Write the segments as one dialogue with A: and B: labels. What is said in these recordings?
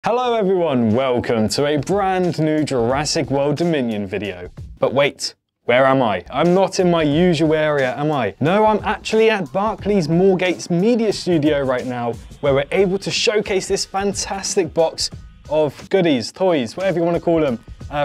A: Hello everyone, welcome to a brand new Jurassic World Dominion video. But wait, where am I? I'm not in my usual area, am I? No, I'm actually at Barclays Moorgate's Media Studio right now, where we're able to showcase this fantastic box of goodies, toys, whatever you want to call them,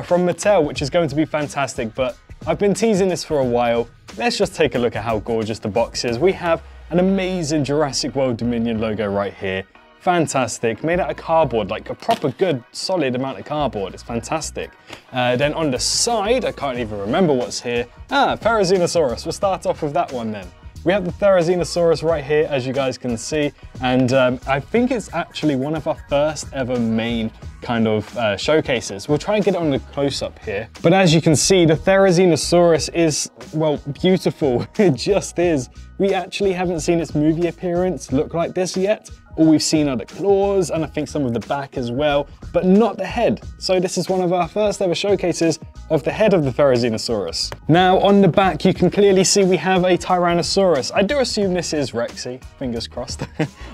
A: from Mattel, which is going to be fantastic. But I've been teasing this for a while. Let's just take a look at how gorgeous the box is. We have an amazing Jurassic World Dominion logo right here. Fantastic, made out of cardboard, like a proper good solid amount of cardboard. It's fantastic. Then on the side, I can't even remember what's here. Therazinosaurus, we'll start off with that one then. We have the Therazinosaurus right here, as you guys can see, and I think it's actually one of our first ever main kind of showcases. We'll try and get it on the close-up here. But as you can see, the Therazinosaurus is, well, beautiful. It just is. We actually haven't seen its movie appearance look like this yet. All we've seen are the claws, and I think some of the back as well, but not the head. So this is one of our first ever showcases of the head of the Therazinosaurus. Now on the back, you can clearly see we have a Tyrannosaurus. I do assume this is Rexy, fingers crossed.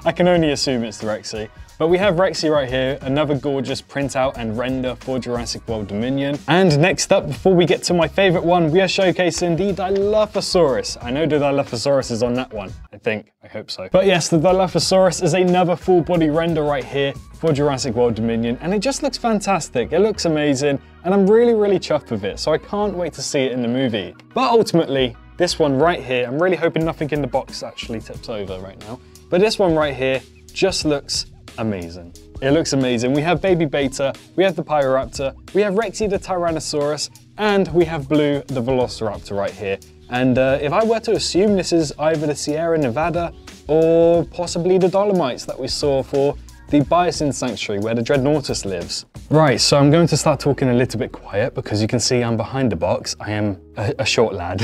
A: I can only assume it's the Rexy. But we have Rexy right here, another gorgeous printout and render for Jurassic World Dominion. And next up, before we get to my favorite one, we are showcasing the Dilophosaurus. I know the Dilophosaurus is on that one, I hope so. But yes, the Dilophosaurus is another full body render right here for Jurassic World Dominion, and it just looks fantastic. It looks amazing, and I'm really chuffed with it, so I can't wait to see it in the movie. But ultimately, this one right here, I'm really hoping nothing in the box actually tips over right now, but this one right here just looks amazing. It looks amazing. We have Baby Beta, we have the Parasaurolophus, we have Rexy the Tyrannosaurus, and we have Blue the Velociraptor right here. And if I were to assume this is either the Sierra Nevada or possibly the Dolomites that we saw for the Bison Sanctuary where the Dreadnoughtus lives. Right, so I'm going to start talking a little bit quiet because you can see I'm behind the box. I am a short lad.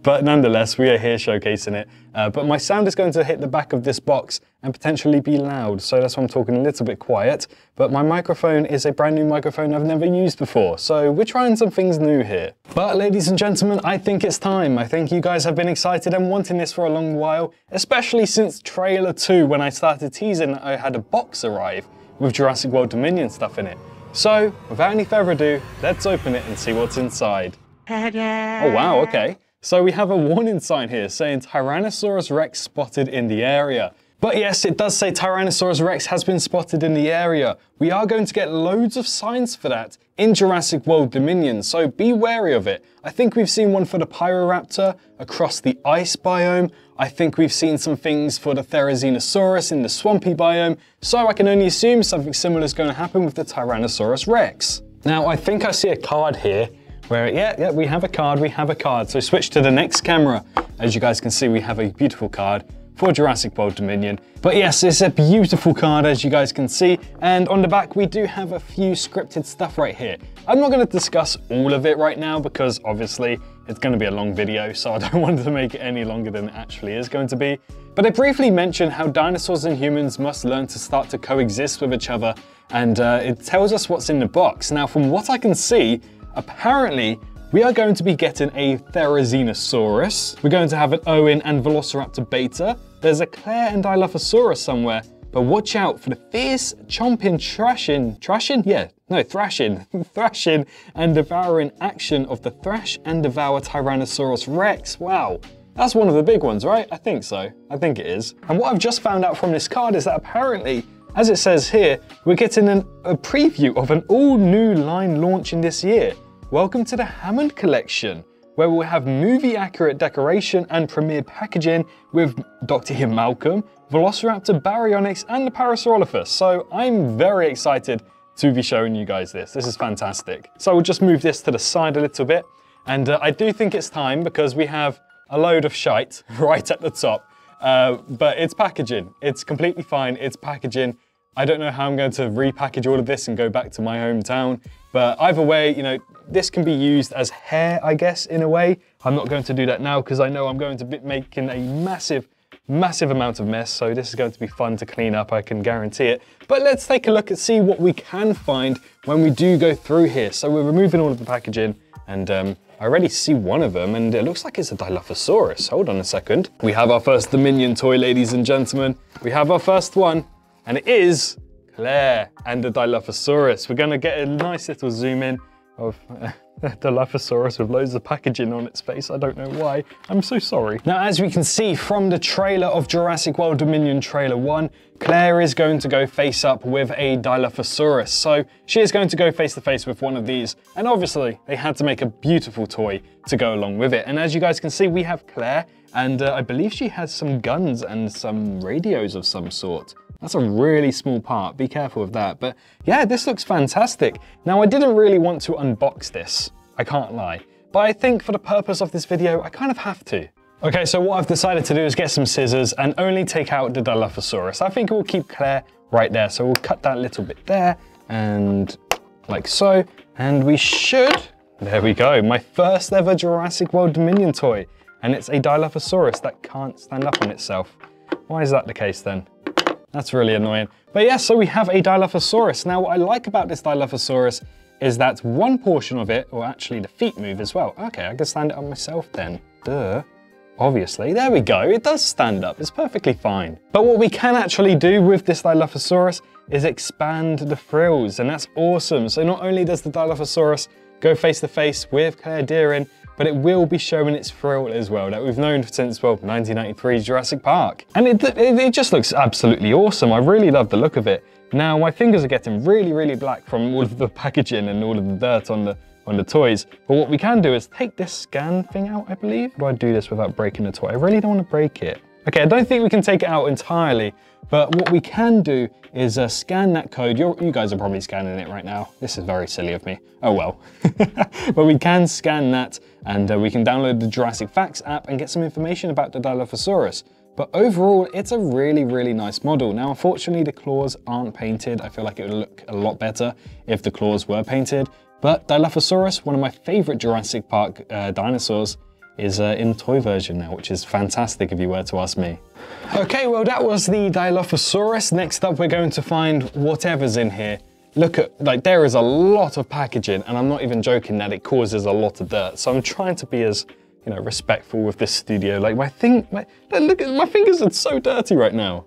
A: But nonetheless, we are here showcasing it. But my sound is going to hit the back of this box and potentially be loud, so that's why I'm talking a little bit quiet. But my microphone is a brand new microphone I've never used before, so we're trying some things new here. But ladies and gentlemen, I think it's time. I think you guys have been excited and wanting this for a long while, especially since trailer 2 when I started teasing that I had a box arrive with Jurassic World Dominion stuff in it. So, without any further ado, let's open it and see what's inside. Oh wow, okay. So we have a warning sign here saying Tyrannosaurus Rex spotted in the area. But yes, it does say Tyrannosaurus Rex has been spotted in the area. We are going to get loads of signs for that in Jurassic World Dominion, so be wary of it. I think we've seen one for the Parasaurolophus across the ice biome. I think we've seen some things for the Therazinosaurus in the swampy biome, so I can only assume something similar is going to happen with the Tyrannosaurus Rex. Now, I think I see a card here where, yeah, we have a card. So switch to the next camera. As you guys can see, we have a beautiful card for Jurassic World Dominion. But yes, it's a beautiful card, as you guys can see. And on the back, we do have a few scripted stuff right here. I'm not gonna discuss all of it right now because obviously it's gonna be a long video, so I don't want to make it any longer than it actually is going to be. But I briefly mentioned how dinosaurs and humans must learn to start to coexist with each other. And it tells us what's in the box. Now, from what I can see, apparently, we are going to be getting a Therazinosaurus. We're going to have an Owen and Velociraptor Beta. There's a Claire and Dilophosaurus somewhere. But watch out for the fierce, chomping, thrashing and devouring action of the Thrash and Devour Tyrannosaurus Rex. Wow, that's one of the big ones, right? I think so. I think it is. And what I've just found out from this card is that apparently, as it says here, we're getting a preview of an all-new line launching this year. Welcome to the Hammond Collection, where we'll have movie-accurate decoration and premiered packaging with Dr. Ian Malcolm, Velociraptor, Baryonyx, and the Parasaurolophus. So I'm very excited to be showing you guys this. This is fantastic. So we'll just move this to the side a little bit. And I do think it's time because we have a load of shite right at the top. But it's packaging. It's completely fine. It's packaging. I don't know how I'm going to repackage all of this and go back to my hometown. But either way, you know, this can be used as hair, I guess, in a way. I'm not going to do that now because I know I'm going to be making a massive amount of mess. So this is going to be fun to clean up, I can guarantee it. But let's take a look and see what we can find when we do go through here. So we're removing all of the packaging and I already see one of them and it looks like it's a Dilophosaurus. Hold on a second. We have our first Dominion toy, ladies and gentlemen. We have our first one and it is Claire and the Dilophosaurus. We're gonna get a nice little zoom in of Dilophosaurus with loads of packaging on its face. I don't know why. I'm so sorry. Now, as we can see from the trailer of Jurassic World Dominion Trailer 1, Claire is going to go face up with a Dilophosaurus. So she is going to go face to face with one of these. And obviously, they had to make a beautiful toy to go along with it. And as you guys can see, we have Claire, and I believe she has some guns and some radios of some sort. That's a really small part, be careful of that. But yeah, this looks fantastic. Now, I didn't really want to unbox this, I can't lie. But I think for the purpose of this video, I kind of have to. Okay, so what I've decided to do is get some scissors and only take out the Dilophosaurus. I think we'll keep Claire right there. So we'll cut that little bit there and like so. And we should, there we go, my first ever Jurassic World Dominion toy. And it's a Dilophosaurus that can't stand up on itself. Why is that the case then? That's really annoying. But yeah, so we have a Dilophosaurus. Now, what I like about this Dilophosaurus is that one portion of it, or actually the feet move as well. Okay, I can stand it up myself then. Duh. Obviously, there we go. It does stand up, it's perfectly fine. But what we can actually do with this Dilophosaurus is expand the frills, and that's awesome. So not only does the Dilophosaurus go face to face with Claire Deering, but it will be showing its frill as well that we've known since, well, 1993's Jurassic Park. And it just looks absolutely awesome. I really love the look of it. Now, my fingers are getting really, really black from all of the packaging and all of the dirt on the toys. But what we can do is take this scan thing out, I believe. How do I do this without breaking the toy? I really don't want to break it. Okay, I don't think we can take it out entirely, but what we can do is scan that code. You guys are probably scanning it right now. This is very silly of me. Oh well. But we can scan that, and we can download the Jurassic Facts app and get some information about the Dilophosaurus. But overall, it's a really, really nice model. Now, unfortunately, the claws aren't painted. I feel like it would look a lot better if the claws were painted. But Dilophosaurus, one of my favorite Jurassic Park dinosaurs, is in toy version now, which is fantastic if you were to ask me. Okay, well, that was the Dilophosaurus. Next up, we're going to find whatever's in here. Look at, like, there is a lot of packaging, and I'm not even joking that it causes a lot of dirt. So I'm trying to be as, you know, respectful with this studio. Like, look at my fingers are so dirty right now.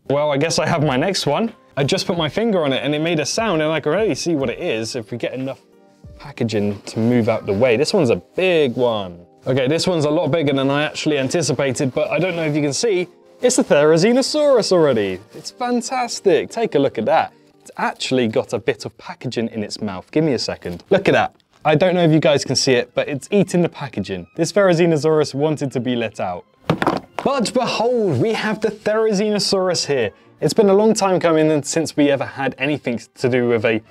A: Well, I guess I have my next one. I just put my finger on it and it made a sound, and I can already see what it is if we get enough packaging to move out the way. This one's a big one. Okay, this one's a lot bigger than I actually anticipated, but I don't know if you can see, it's the Therazinosaurus already. It's fantastic. Take a look at that. It's actually got a bit of packaging in its mouth. Give me a second. Look at that. I don't know if you guys can see it, but it's eating the packaging. This Therazinosaurus wanted to be let out. But behold, we have the Therazinosaurus here. It's been a long time coming since we ever had anything to do with a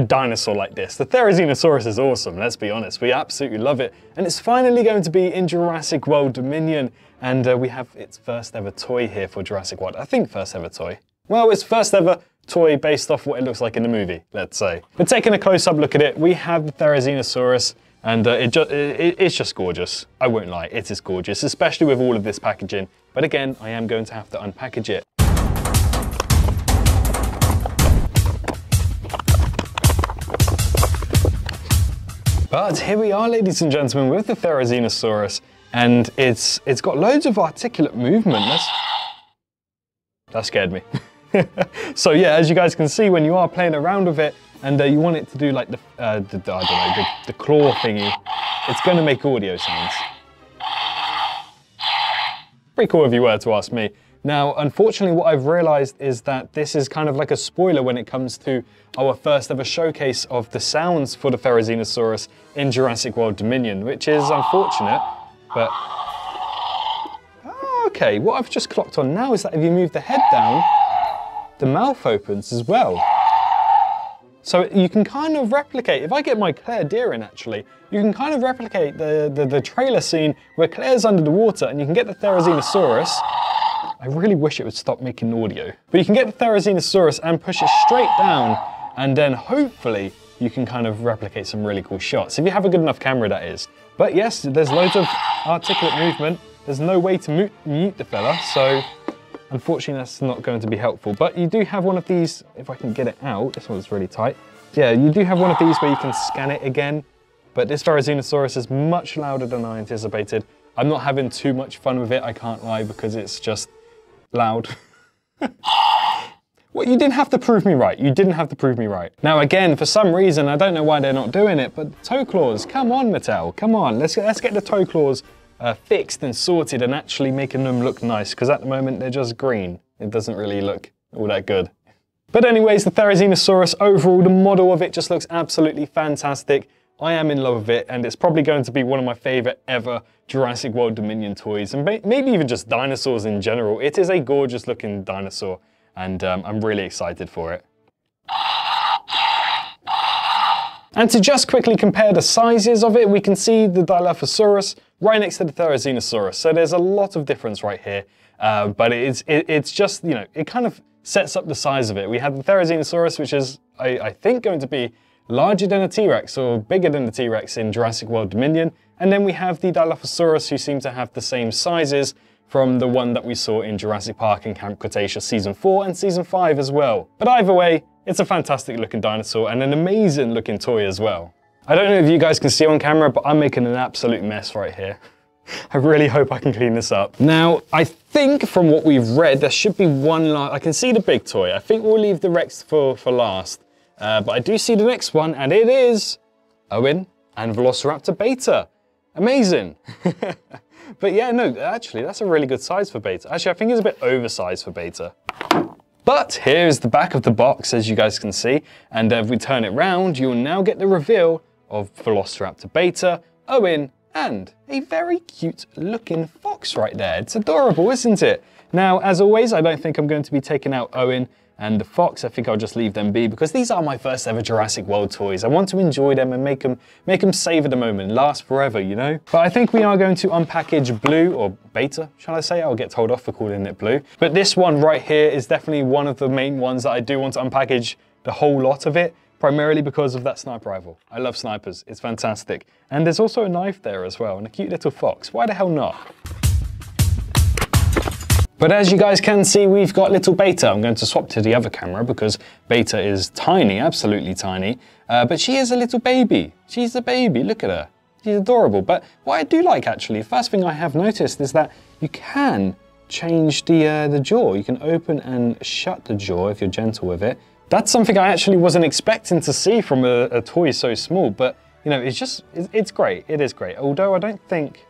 A: dinosaur like this. The Therazinosaurus is awesome, let's be honest. We absolutely love it. And it's finally going to be in Jurassic World Dominion. And we have its first ever toy here for Jurassic World. I think first ever toy. Well, it's first ever toy based off what it looks like in the movie, let's say. But taking a close-up look at it, we have the Therazinosaurus, and it's just gorgeous. I won't lie, it is gorgeous, especially with all of this packaging. But again, I am going to have to unpackage it. But here we are, ladies and gentlemen, with the Therazinosaurus, and it's got loads of articulate movement. That scared me. So yeah, as you guys can see, when you are playing around with it, and you want it to do like the claw thingy, it's going to make audio sounds. Pretty cool if you were to ask me. Now, unfortunately, what I've realized is that this is kind of like a spoiler when it comes to our first ever showcase of the sounds for the Therazinosaurus in Jurassic World Dominion, which is unfortunate, but... Okay, what I've just clocked on now is that if you move the head down, the mouth opens as well. So you can kind of replicate, if I get my Claire Deering actually, you can kind of replicate the trailer scene where Claire's under the water and you can get the Therazinosaurus. I really wish it would stop making audio. But you can get the Therazinosaurus and push it straight down, and then hopefully you can kind of replicate some really cool shots. If you have a good enough camera, that is. But yes, there's loads of articulate movement. There's no way to mute the fella, so unfortunately that's not going to be helpful. But you do have one of these, if I can get it out, this one's really tight. Yeah, you do have one of these where you can scan it again, but this Therazinosaurus is much louder than I anticipated. I'm not having too much fun with it, I can't lie, because it's just loud. Well, you didn't have to prove me right. You didn't have to prove me right. Now again, for some reason, I don't know why they're not doing it, but toe claws, come on Mattel, come on. Let's get the toe claws fixed and sorted and actually making them look nice, because at the moment they're just green. It doesn't really look all that good. But anyways, the Therazinosaurus, overall, the model of it just looks absolutely fantastic. I am in love with it, and it's probably going to be one of my favorite ever Jurassic World Dominion toys, and maybe even just dinosaurs in general. It is a gorgeous looking dinosaur, and I'm really excited for it. And to just quickly compare the sizes of it, we can see the Dilophosaurus right next to the Therazinosaurus. So there's a lot of difference right here, but it's just, you know, it kind of sets up the size of it. We have the Therazinosaurus, which is, I think, going to be larger than a T-Rex or bigger than the T-Rex in Jurassic World Dominion. And then we have the Dilophosaurus, who seem to have the same sizes from the one that we saw in Jurassic Park and Camp Cretaceous Season 4 and Season 5 as well. But either way, it's a fantastic looking dinosaur and an amazing looking toy as well. I don't know if you guys can see on camera, but I'm making an absolute mess right here. I really hope I can clean this up. Now, I think from what we've read, there should be one last. I can see the big toy. I think we'll leave the Rex for last. But I do see the next one, and it is Owen and Velociraptor Beta. Amazing. But yeah, no, actually, that's a really good size for Beta. Actually, I think it's a bit oversized for Beta. But here's the back of the box, as you guys can see. And if we turn it round, you'll now get the reveal of Velociraptor Beta, Owen, and a very cute looking fox right there. It's adorable, isn't it? Now, as always, I don't think I'm going to be taking out Owen and the fox. I think I'll just leave them be, because these are my first ever Jurassic World toys. I want to enjoy them and make them savor the moment, last forever, you know? But I think we are going to unpackage Blue, or Beta, shall I say? I'll get told off for calling it Blue. But this one right here is definitely one of the main ones that I do want to unpackage the whole lot of it, primarily because of that sniper rifle. I love snipers, it's fantastic. And there's also a knife there as well, and a cute little fox. Why the hell not? But as you guys can see, we've got little Beta. I'm going to swap to the other camera because Beta is tiny, absolutely tiny. But she is a little baby. She's a baby, look at her. She's adorable. But what I do like, actually, the first thing I have noticed is that you can change the jaw. You can open and shut the jaw if you're gentle with it. That's something I actually wasn't expecting to see from a toy so small, but you know, it's great. It is great. Although I don't think,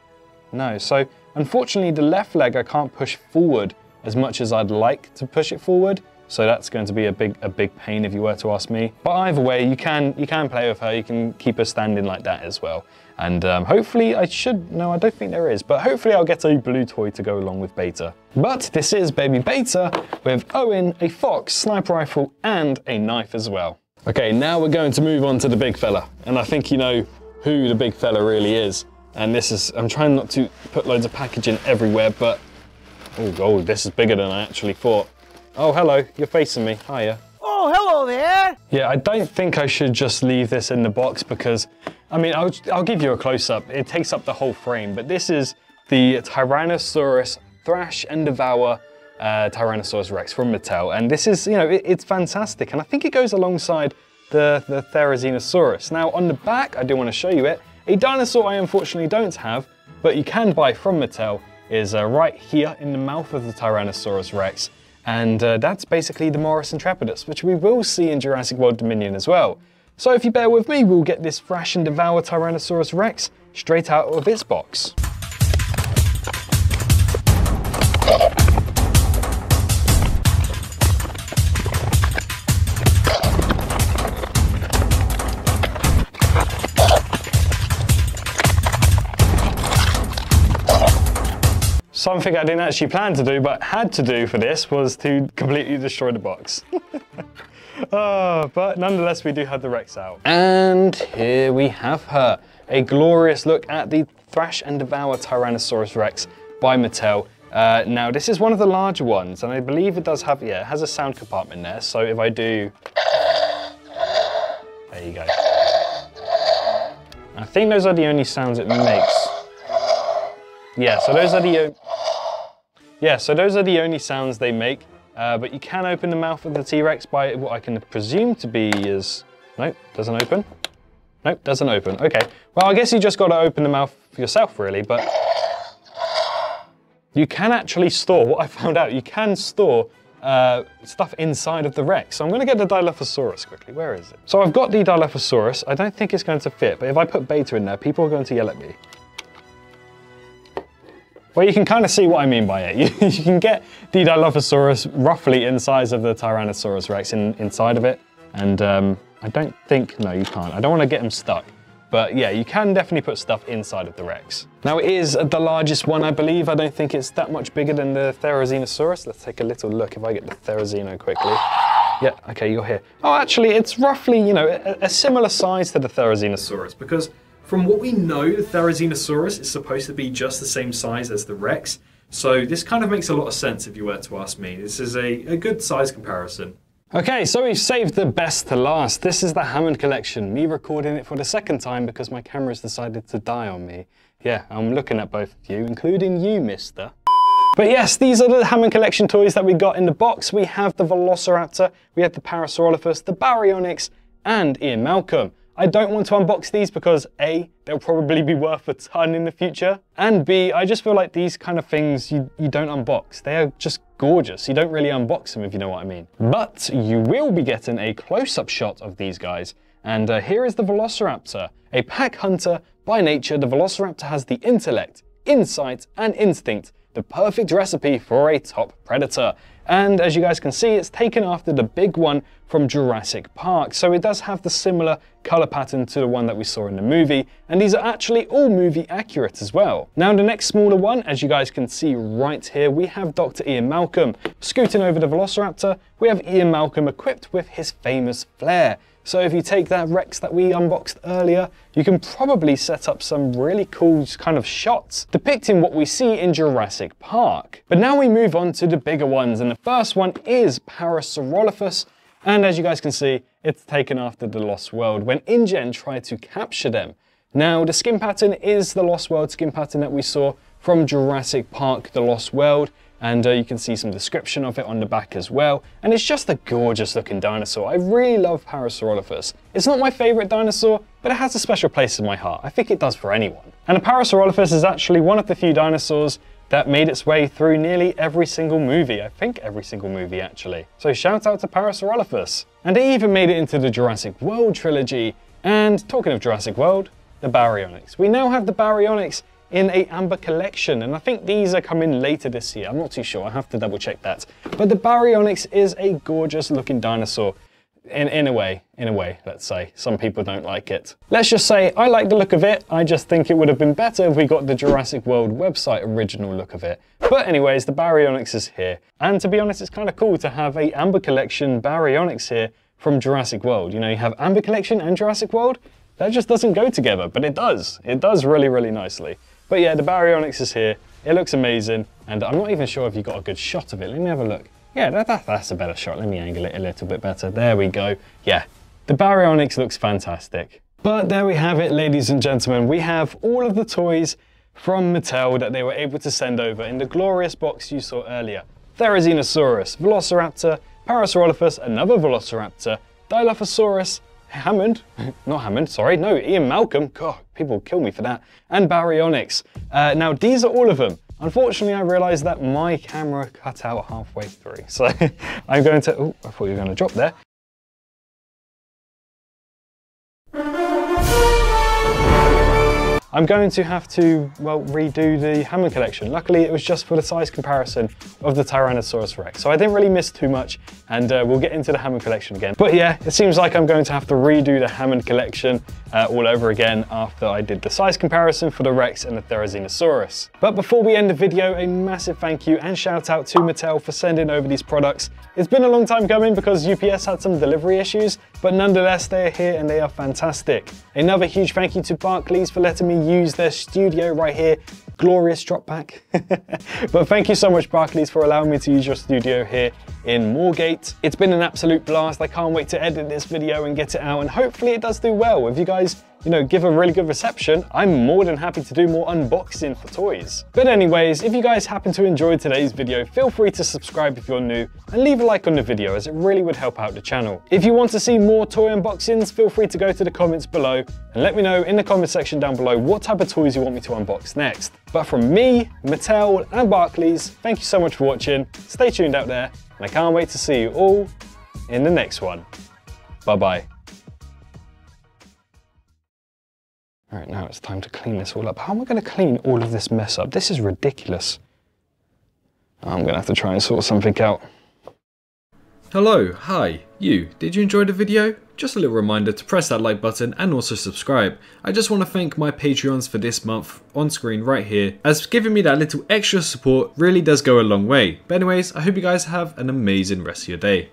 A: no. So unfortunately, the left leg I can't push forward as much as I'd like to push it forward. So that's going to be a big pain if you were to ask me. But either way, you can play with her. You can keep her standing like that as well. And hopefully I don't think there is, but hopefully I'll get a blue toy to go along with Beta. But this is baby Beta with Owen, a fox, sniper rifle, and a knife as well. Okay, now we're going to move on to the big fella. And I think you know who the big fella really is. And this is, I'm trying not to put loads of packaging everywhere, but, oh, this is bigger than I actually thought. Oh, hello, you're facing me, hiya.
B: Oh, hello there.
A: Yeah, I don't think I should just leave this in the box because, I mean, I'll give you a close-up. It takes up the whole frame, but this is the Tyrannosaurus Thrash and Devour Tyrannosaurus Rex from Mattel. And this is, you know, it's fantastic. And I think it goes alongside the Therazinosaurus. Now, on the back, I do want to show you it. A dinosaur I unfortunately don't have, but you can buy from Mattel, is right here in the mouth of the Tyrannosaurus Rex. And that's basically the Morris Intrepidus, which we will see in Jurassic World Dominion as well. So if you bear with me, we'll get this Thrash and Devour Tyrannosaurus Rex straight out of its box. Something I didn't actually plan to do, but had to do for this was to completely destroy the box. But nonetheless, we do have the Rex out. And here we have her. A glorious look at the Thrash and Devour Tyrannosaurus Rex by Mattel. Now, this is one of the larger ones, and I believe it does have, yeah, it has a sound compartment there. So if I do, there you go. I think those are the only sounds it makes. Yeah, so those are the only sounds they make. But you can open the mouth of the T-Rex by what I can presume to be is, nope, doesn't open. Nope, doesn't open. Okay, well, I guess you just got to open the mouth yourself, really. But you can actually store, what I found out, you can store stuff inside of the Rex. So I'm gonna get the Dilophosaurus quickly. Where is it? So I've got the Dilophosaurus. I don't think it's going to fit, but if I put Beta in there, people are going to yell at me. Well, you can kind of see what I mean by it. You can get the Dilophosaurus roughly in size of the Tyrannosaurus Rex inside of it. And I don't think, no, you can't. I don't want to get them stuck. But yeah, you can definitely put stuff inside of the Rex. Now it is the largest one, I believe. I don't think it's that much bigger than the Therazinosaurus. Let's take a little look if I get the Therazino quickly. Yeah, okay, you're here. Oh, actually, it's roughly, you know, a similar size to the Therazinosaurus, because from what we know, the Therazinosaurus is supposed to be just the same size as the Rex. So this kind of makes a lot of sense if you were to ask me. This is a good size comparison. Okay, so we've saved the best to last. This is the Hammond Collection, me recording it for the second time because my camera's decided to die on me. Yeah, I'm looking at both of you, including you, mister. But yes, these are the Hammond Collection toys that we got in the box. We have the Velociraptor, we have the Parasaurolophus, the Baryonyx, and Ian Malcolm. I don't want to unbox these because A, they'll probably be worth a ton in the future, and B, I just feel like these kind of things you don't unbox. They are just gorgeous. You don't really unbox them, if you know what I mean. But you will be getting a close-up shot of these guys, and here is the Velociraptor. A pack hunter by nature, the Velociraptor has the intellect, insight, and instinct, the perfect recipe for a top predator. And as you guys can see, it's taken after the big one from Jurassic Park. So it does have the similar color pattern to the one that we saw in the movie. And these are actually all movie accurate as well. Now the next smaller one, as you guys can see right here, we have Dr. Ian Malcolm. Scooting over the Velociraptor, we have Ian Malcolm equipped with his famous flare. So if you take that Rex that we unboxed earlier, you can probably set up some really cool kind of shots depicting what we see in Jurassic Park. But now we move on to the bigger ones, and the first one is Parasaurolophus. And as you guys can see, it's taken after the Lost World when InGen tried to capture them. Now the skin pattern is the Lost World skin pattern that we saw from Jurassic Park, The Lost World. And you can see some description of it on the back as well. And it's just a gorgeous looking dinosaur. I really love Parasaurolophus. It's not my favorite dinosaur, but it has a special place in my heart. I think it does for anyone. And a Parasaurolophus is actually one of the few dinosaurs that made its way through nearly every single movie. I think every single movie actually. So shout out to Parasaurolophus. And it even made it into the Jurassic World trilogy. And talking of Jurassic World, the Baryonyx. We now have the Baryonyx in a amber collection, and I think these are coming later this year. I'm not too sure, I have to double check that. But the Baryonyx is a gorgeous looking dinosaur. In a way, let's say. Some people don't like it. Let's just say I like the look of it. I just think it would have been better if we got the Jurassic World website original look of it. But anyways, the Baryonyx is here. And to be honest, it's kind of cool to have a amber collection Baryonyx here from Jurassic World. You know, you have amber collection and Jurassic World. That just doesn't go together, but it does. It does really, really nicely. But yeah, the Baryonyx is here. It looks amazing. And I'm not even sure if you got a good shot of it. Let me have a look. Yeah, that's a better shot. Let me angle it a little bit better. There we go. Yeah, the Baryonyx looks fantastic. But there we have it, ladies and gentlemen. We have all of the toys from Mattel that they were able to send over in the glorious box you saw earlier. Therazinosaurus, Velociraptor, Parasaurolophus, another Velociraptor, Dilophosaurus, Hammond, not Hammond, sorry, no, Ian Malcolm, God, people kill me for that, and Baryonyx. Now, these are all of them. Unfortunately, I realized that my camera cut out halfway through, so I'm going to, oh, I thought you were going to drop there. I'm going to have to, well, redo the Hammond Collection. Luckily, it was just for the size comparison of the Tyrannosaurus Rex, so I didn't really miss too much, and we'll get into the Hammond Collection again. But yeah, it seems like I'm going to have to redo the Hammond Collection all over again after I did the size comparison for the Rex and the Therazinosaurus. But before we end the video, a massive thank you and shout out to Mattel for sending over these products. It's been a long time coming because UPS had some delivery issues, but nonetheless, they are here and they are fantastic. Another huge thank you to Barclays for letting me use their studio right here. Glorious drop back. But thank you so much, Barclays, for allowing me to use your studio here in Moorgate. It's been an absolute blast. I can't wait to edit this video and get it out, and hopefully it does do well. If you guys, you know, give a really good reception, I'm more than happy to do more unboxing for toys. But anyways, if you guys happen to enjoy today's video, feel free to subscribe if you're new and leave a like on the video, as it really would help out the channel. If you want to see more toy unboxings, feel free to go to the comments below and let me know in the comment section down below what type of toys you want me to unbox next. But from me, Mattel and Barclays, thank you so much for watching. Stay tuned out there, and I can't wait to see you all in the next one. Bye-bye. Alright, now it's time to clean this all up. How am I going to clean all of this mess up? This is ridiculous. I'm going to have to try and sort something out.
B: Hello, hi, you. Did you enjoy the video? Just a little reminder to press that like button and also subscribe. I just want to thank my Patreons for this month on screen right here, as giving me that little extra support really does go a long way. But anyways, I hope you guys have an amazing rest of your day.